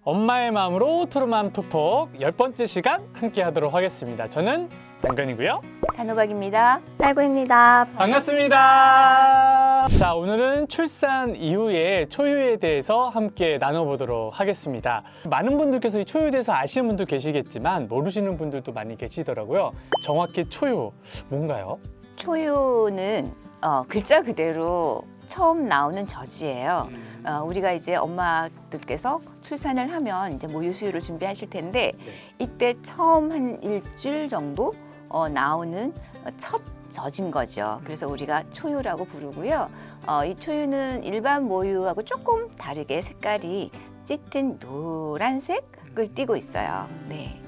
엄마의 마음으로 투르맘 톡톡 10번째 시간 함께 하도록 하겠습니다. 저는 당근이고요. 단호박입니다. 쌀구입니다. 반갑습니다. 자, 오늘은 출산 이후의 초유에 대해서 함께 나눠보도록 하겠습니다. 많은 분들께서 이 초유에 대해서 아시는 분도 계시겠지만 모르시는 분들도 많이 계시더라고요. 정확히 초유 뭔가요? 초유는 글자 그대로 처음 나오는 젖이에요. 우리가 이제 엄마들께서 출산을 하면 이제 모유 수유를 준비하실 텐데 이때 처음 한 일주일 정도 나오는 첫 젖인 거죠. 그래서 우리가 초유라고 부르고요. 이 초유는 일반 모유하고 조금 다르게 색깔이 짙은 노란색을 띠고 있어요. 네.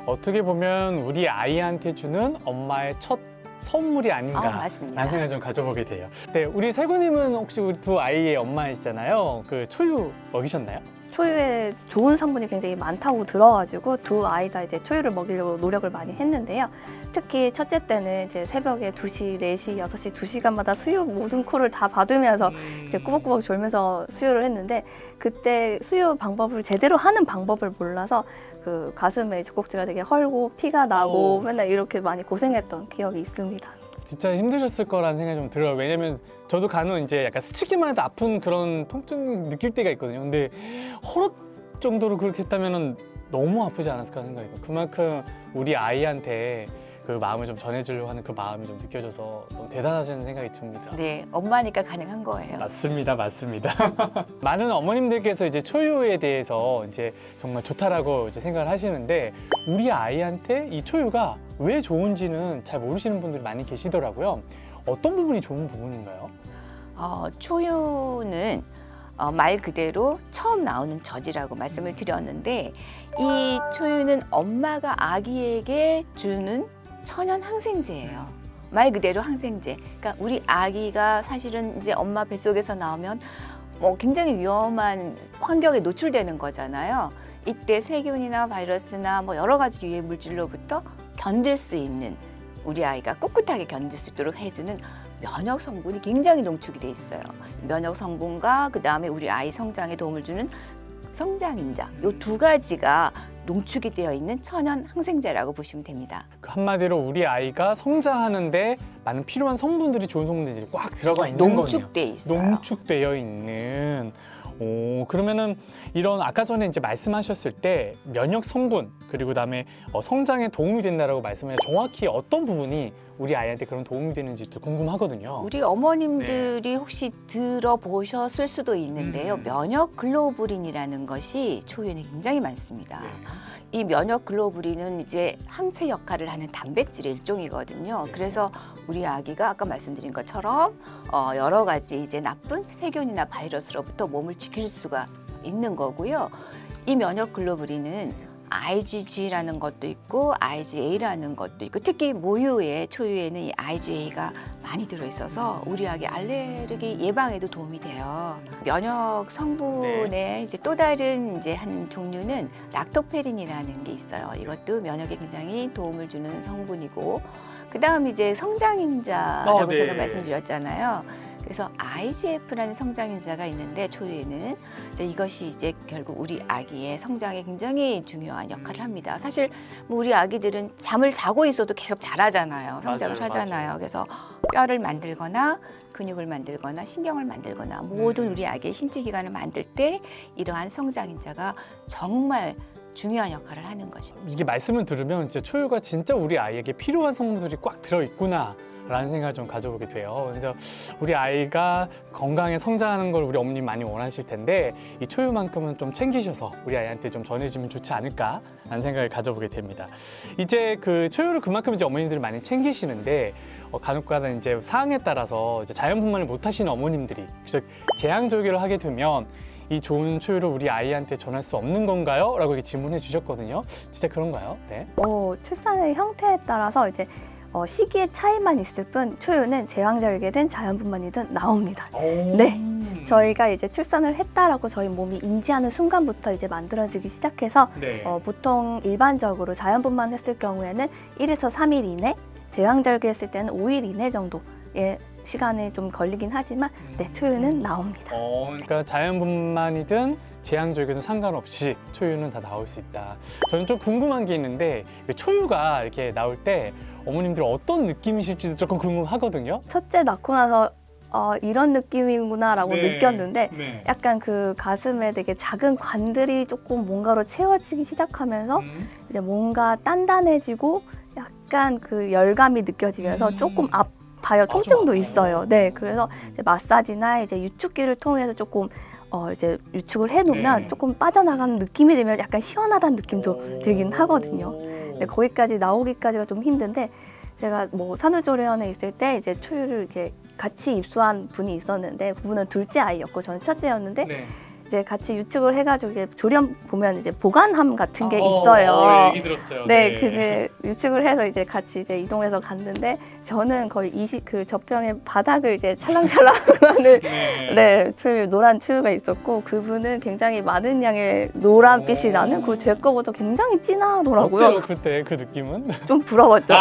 어떻게 보면 우리 아이한테 주는 엄마의 첫 선물이 아닌가 맞습니다. 라는 생각을 좀 가져보게 돼요. 네, 우리 살구님은 혹시 우리 두 아이의 엄마이시잖아요. 그 초유 먹이셨나요? 초유에 좋은 성분이 굉장히 많다고 들어가지고 두 아이 다 이제 초유를 먹이려고 노력을 많이 했는데요. 특히 첫째 때는 이제 새벽에 2시, 4시, 6시, 2시간마다 수유 모든 콜을 다 받으면서 이제 꾸벅꾸벅 졸면서 수유를 했는데 그때 수유 방법을 제대로 하는 방법을 몰라서 그 가슴에 젖꼭지가 되게 헐고 피가 나고 맨날 이렇게 많이 고생했던 기억이 있습니다. 진짜 힘드셨을 거라는 생각이 좀 들어요. 왜냐면 저도 간혹 이제 약간 스치기만 해도 아픈 그런 통증 느낄 때가 있거든요. 근데 헐옷 정도로 그렇게 했다면 너무 아프지 않았을까 생각이 들어요. 그만큼 우리 아이한테 그 마음을 좀 전해주려고 하는 그 마음이 좀 느껴져서 너무 대단하다는 생각이 듭니다. 네, 엄마니까 가능한 거예요. 맞습니다, 맞습니다. 많은 어머님들께서 이제 초유에 대해서 이제 정말 좋다라고 이제 생각을 하시는데 우리 아이한테 이 초유가 왜 좋은지는 잘 모르시는 분들이 많이 계시더라고요. 어떤 부분이 좋은 부분인가요? 초유는 말 그대로 처음 나오는 젖이라고 말씀을 드렸는데 이 초유는 엄마가 아기에게 주는 천연 항생제예요. 말 그대로 항생제. 그러니까 우리 아기가 사실은 이제 엄마 뱃속에서 나오면 굉장히 위험한 환경에 노출되는 거잖아요. 이때 세균이나 바이러스나 여러 가지 유해 물질로부터 견딜 수 있는 우리 아이가 꿋꿋하게 견딜 수 있도록 해주는 면역 성분이 굉장히 농축이 돼 있어요. 면역 성분과 그 다음에 우리 아이 성장에 도움을 주는 성장인자, 이 두 가지가 농축이 되어 있는 천연 항생제라고 보시면 됩니다. 그 한마디로 우리 아이가 성장하는데 많은 필요한 성분들이 좋은 성분들이 꽉 들어가 있는 거네요. 농축돼 있어요. 농축되어 있는. 그러면은 이런 아까 전에 이제 말씀하셨을 때 면역 성분 그리고 그다음에 성장에 도움이 된다라고 말씀하셨는데 정확히 어떤 부분이 우리 아이한테 그런 도움이 되는지도 궁금하거든요. 우리 어머님들이 혹시 들어보셨을 수도 있는데요. 면역 글로불린이라는 것이 초유에는 굉장히 많습니다. 이 면역 글로불린은 이제 항체 역할을 하는 단백질의 일종이거든요. 그래서 우리 아기가 아까 말씀드린 것처럼 여러 가지 이제 나쁜 세균이나 바이러스로부터 몸을 지킬 수가 있는 거고요. 이 면역 글로불린은 IgG라는 것도 있고 IgA라는 것도 있고 특히 모유의 초유에는 이 IgA가 많이 들어있어서 우리 아기 알레르기 예방에도 도움이 돼요. 면역 성분의 이제 또 다른 이제 한 종류는 락토페린이라는 게 있어요. 이것도 면역에 굉장히 도움을 주는 성분이고 그 다음 이제 성장인자라고 제가 말씀드렸잖아요. 그래서 IGF라는 성장인자가 있는데 초유에는 이것이 이제 결국 우리 아기의 성장에 굉장히 중요한 역할을 합니다. 사실 우리 아기들은 잠을 자고 있어도 계속 자라잖아요. 성장을 하잖아요. 그래서 뼈를 만들거나 근육을 만들거나 신경을 만들거나 모든 우리 아기의 신체 기관을 만들 때 이러한 성장인자가 정말 중요한 역할을 하는 것입니다. 이게 말씀을 들으면 진짜 초유가 진짜 우리 아이에게 필요한 성분들이 꽉 들어있구나 라는 생각을 좀 가져보게 돼요. 그래서 우리 아이가 건강하게 성장하는 걸 우리 어머님 많이 원하실 텐데 이 초유만큼은 좀 챙기셔서 우리 아이한테 좀 전해주면 좋지 않을까 라는 생각을 가져보게 됩니다. 이제 그 초유를 그만큼 이제 어머님들이 많이 챙기시는데 간혹가다 이제 상황에 따라서 이제 자연분만을 못 하시는 어머님들이 즉 제왕절개를 하게 되면 이 좋은 초유를 우리 아이한테 전할 수 없는 건가요? 라고 이렇게 질문해 주셨거든요. 진짜 그런가요? 네. 출산의 형태에 따라서 이제 시기의 차이만 있을 뿐 초유는 제왕절개든 자연분만이든 나옵니다. 네. 저희가 이제 출산을 했다라고 저희 몸이 인지하는 순간부터 이제 만들어지기 시작해서 보통 일반적으로 자연분만했을 경우에는 1에서 3일 이내, 제왕절개했을 때는 5일 이내 정도의 시간이 좀 걸리긴 하지만 초유는 나옵니다. 그러니까 자연분만이든 제한적에도 상관없이 초유는 다 나올 수 있다. 저는 좀 궁금한 게 있는데 초유가 이렇게 나올 때 어머님들 어떤 느낌이실지도 조금 궁금하거든요. 첫째 낳고 나서 이런 느낌이구나라고 네. 느꼈는데 네. 약간 그 가슴에 되게 작은 관들이 조금 뭔가로 채워지기 시작하면서 이제 뭔가 단단해지고 약간 그 열감이 느껴지면서 조금 아파요. 통증도 있어요. 네, 그래서 이제 마사지나 이제 유축기를 통해서 조금 이제 유축을 해놓으면 네. 조금 빠져나가는 느낌이 들면 약간 시원하다는 느낌도 들긴 하거든요. 근데 거기까지 나오기까지가 좀 힘든데 제가 뭐 산후조리원에 있을 때 이제 초유를 이렇게 같이 입수한 분이 있었는데 그분은 둘째 아이였고 저는 첫째였는데 네. 이제 같이 유축을 해가지고 이제 조련 보면 이제 보관함 같은 게 있어요. 얘기 들었어요. 네, 그게 유축을 해서 이제 같이 이제 이동해서 갔는데 저는 거의 그 젖병의 바닥을 이제 찰랑찰랑하는 네, 초유, 노란 초유가 있었고 그분은 굉장히 많은 양의 노란빛이 나는 그 제 거보다 굉장히 진하더라고요. 어때요 그때 그 느낌은? 좀 부러웠죠.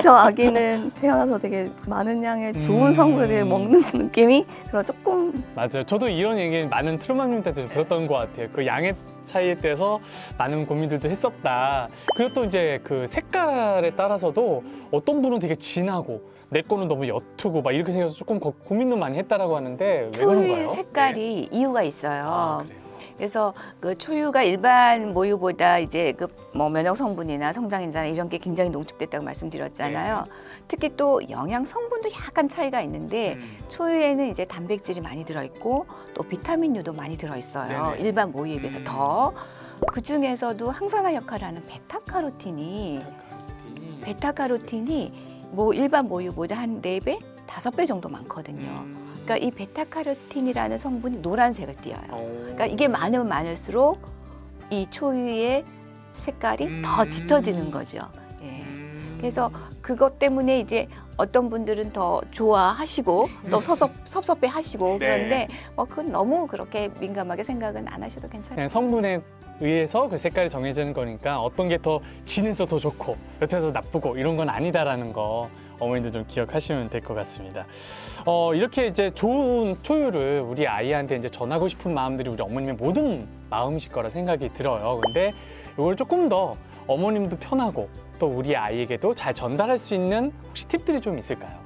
저 아기는 태어나서 되게 많은 양의 좋은 성분을 먹는 느낌이 그런 조금 맞아요. 저도 이런 얘기 많은 트루마님한테 들었던 것 같아요. 그 양의 차이에 대해서 많은 고민들도 했었다. 그리고 또 이제 그 색깔에 따라서도 어떤 분은 되게 진하고 내 거는 너무 옅고 막 이렇게 생겨서 조금 고민도 많이 했다라고 하는데 왜 그런가요? 초유의 색깔이 이유가 있어요. 아, 그래요? 그래서 그 초유가 일반 모유보다 이제 그 뭐 면역 성분이나 성장인자나 이런 게 굉장히 농축됐다고 말씀드렸잖아요. 특히 또 영양 성분도 약간 차이가 있는데 초유에는 이제 단백질이 많이 들어있고 또 비타민류도 많이 들어있어요. 네네. 일반 모유에 비해서 더. 그 중에서도 항산화 역할을 하는 베타카로틴이 뭐 일반 모유보다 한 4배, 5배 정도 많거든요. 그러니까 이 베타카로틴이라는 성분이 노란색을 띠어요. 그러니까 이게 많으면 많을수록 이 초유의 색깔이 더 짙어지는 거죠. 예. 그래서 그것 때문에 이제 어떤 분들은 더 좋아하시고 또 섭섭해하시고 그런데 뭐 그건 너무 그렇게 민감하게 생각은 안 하셔도 괜찮아요. 그냥 성분에 의해서 그 색깔이 정해지는 거니까 어떤 게 더 진해서 더 좋고 옅어서 나쁘고 이런 건 아니다라는 거 어머님들 좀 기억하시면 될 것 같습니다. 이렇게 이제 좋은 초유를 우리 아이한테 이제 전하고 싶은 마음들이 우리 어머님의 모든 마음이실 거라 생각이 들어요. 근데 이걸 조금 더 어머님도 편하고 또 우리 아이에게도 잘 전달할 수 있는 혹시 팁들이 좀 있을까요?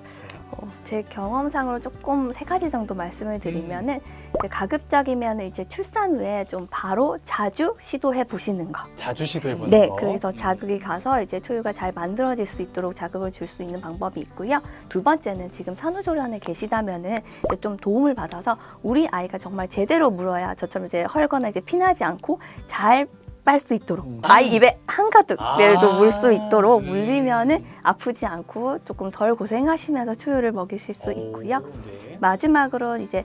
제 경험상으로 조금 3가지 정도 말씀을 드리면은 이제 가급적이면 이제 출산 후에 좀 바로 자주 시도해 보시는 거. 자주 시도해보는 네, 거. 그래서 자극이 가서 이제 초유가 잘 만들어질 수 있도록 자극을 줄 수 있는 방법이 있고요. 2번째는 지금 산후조리원에 계시다면은 이제 좀 도움을 받아서 우리 아이가 정말 제대로 물어야 저처럼 이제 헐거나 이제 피나지 않고 잘 빨 수 있도록 아이 입에 한가득 좀 물 수 있도록 물리면은 아프지 않고 조금 덜 고생하시면서 초유를 먹이실 수 있고요. 네. 마지막으로 이제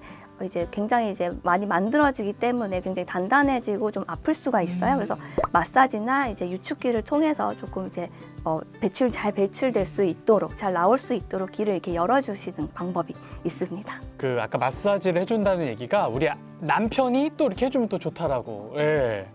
굉장히 이제 많이 만들어지기 때문에 굉장히 단단해지고 좀 아플 수가 있어요. 그래서 마사지나 이제 유축기를 통해서 조금 이제 잘 배출될 수 있도록 잘 나올 수 있도록 길을 이렇게 열어주시는 방법이 있습니다. 그 아까 마사지를 해준다는 얘기가 우리 남편이 또 이렇게 해주면 또 좋다라고. 예.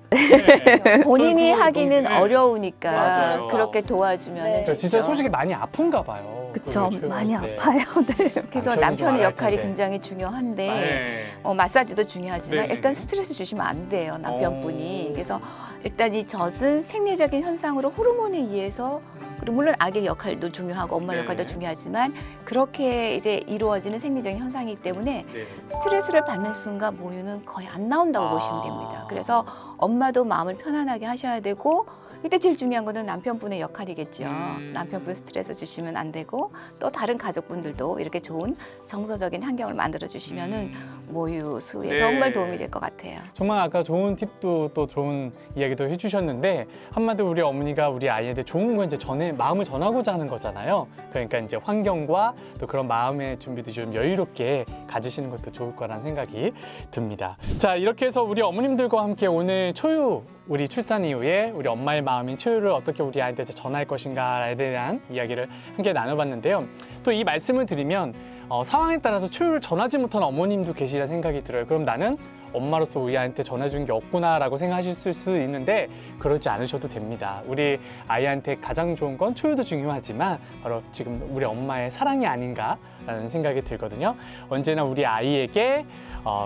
본인이 저도 하기는 네. 어려우니까 맞아요. 그렇게 도와주면 네. 진짜 솔직히 많이 아픈가 봐요. 그쵸? 그걸 많이 초유할 때. 아파요. 네. 그래서 남편이 좀 남편의 알아야 역할이 텐데. 굉장히 중요한데 네. 마사지도 중요하지만 네. 일단 스트레스 주시면 안 돼요, 남편분이. 그래서 일단 이 젖은 생리적인 현상으로 호르몬에 의해서 그리고 물론 아기의 역할도 중요하고 엄마 네. 역할도 중요하지만 그렇게 이제 이루어지는 생리적인 현상이기 때문에 네. 스트레스를 받는 순간 모유는 거의 안 나온다고 보시면 됩니다. 그래서 엄마도 마음을 편안하게 하셔야 되고 이때 제일 중요한 거는 남편분의 역할이겠죠. 남편분 스트레스 주시면 안 되고 또 다른 가족분들도 이렇게 좋은 정서적인 환경을 만들어 주시면은 모유 수에 네. 정말 도움이 될 것 같아요. 정말 아까 좋은 팁도 또 좋은 이야기도 해주셨는데 한마디로 우리 어머니가 우리 아이한테 좋은 거 이제 마음을 전하고자 하는 거잖아요. 그러니까 이제 환경과 또 그런 마음의 준비도 좀 여유롭게 가지시는 것도 좋을 거라는 생각이 듭니다. 자, 이렇게 해서 우리 어머님들과 함께 오늘 초유 우리 출산 이후에 우리 엄마의 마음인 초유를 어떻게 우리 아이한테 전할 것인가에 대한 이야기를 함께 나눠봤는데요. 또 이 말씀을 드리면 상황에 따라서 초유를 전하지 못하는 어머님도 계시라 생각이 들어요. 그럼 나는 엄마로서 우리 아이한테 전해준 게 없구나라고 생각하실 수 있는데 그러지 않으셔도 됩니다. 우리 아이한테 가장 좋은 건 초유도 중요하지만 바로 지금 우리 엄마의 사랑이 아닌가라는 생각이 들거든요. 언제나 우리 아이에게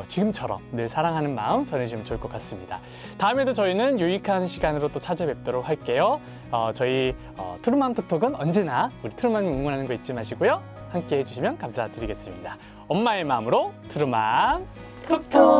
지금처럼 늘 사랑하는 마음 전해주시면 좋을 것 같습니다. 다음에도 저희는 유익한 시간으로 또 찾아뵙도록 할게요. 저희 트루맘 톡톡은 언제나 우리 트루맘이 응원하는 거 잊지 마시고요. 함께 해주시면 감사드리겠습니다. 엄마의 마음으로 트루맘 톡톡.